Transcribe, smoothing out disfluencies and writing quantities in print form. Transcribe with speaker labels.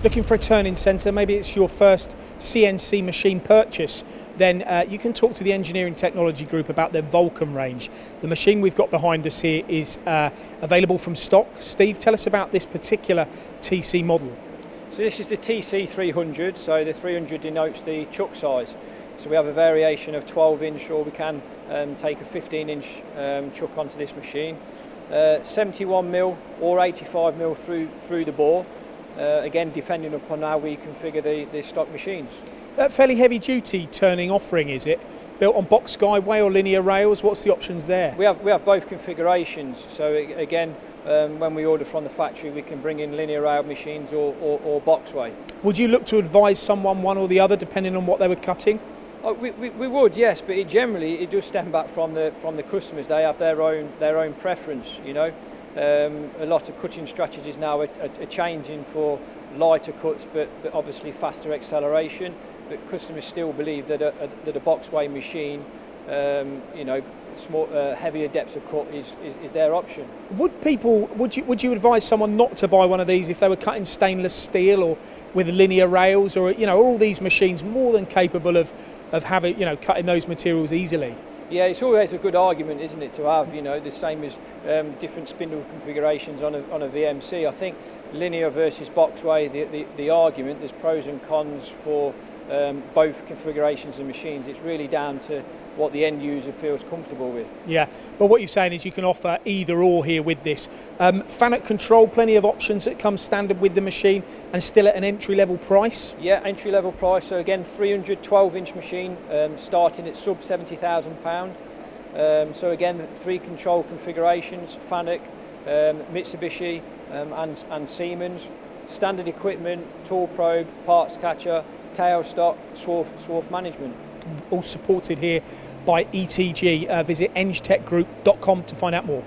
Speaker 1: looking for a turning centre, maybe it's your first CNC machine purchase, then you can talk to the Engineering Technology Group about their Vulcan range. The machine we've got behind us here is available from stock. Steve, tell us about this particular TC model.
Speaker 2: So this is the TC 300, so the 300 denotes the chuck size. So we have a variation of 12-inch, or we can take a 15-inch chuck onto this machine. 71mm or 85mm through the bore, again depending upon how we configure the stock machines.
Speaker 1: Fairly heavy duty turning offering, is it? Built on box skyway or linear rails? What's the options there?
Speaker 2: We have both configurations, so again when we order from the factory we can bring in linear rail machines or boxway.
Speaker 1: Would you look to advise someone one or the other depending on what they were cutting?
Speaker 2: We would, yes, but it does stem back from the customers. They have their own preference, you know. A lot of cutting strategies now are changing for lighter cuts, but obviously faster acceleration. But customers still believe that a boxway machine, you know, heavier depths of cut is their option.
Speaker 1: Would you advise someone not to buy one of these if they were cutting stainless steel or with linear rails, or you know, are all these machines more than capable of having, you know, cutting those materials easily?
Speaker 2: Yeah, it's always a good argument, isn't it, to have, you know, the same as different spindle configurations on a VMC. I think linear versus boxway, the argument, there's pros and cons for both configurations of machines. It's really down to what the end user feels comfortable with.
Speaker 1: Yeah, but what you're saying is you can offer either or here with this. FANUC control, plenty of options that come standard with the machine and still at an entry level price?
Speaker 2: Yeah, entry level price. So again, 312-inch machine starting at sub £70,000. So again, 3 control configurations, FANUC, Mitsubishi and Siemens. Standard equipment, tool probe, parts catcher, tailstock, swarf management.
Speaker 1: All supported here by ETG. Visit engtechgroup.com to find out more.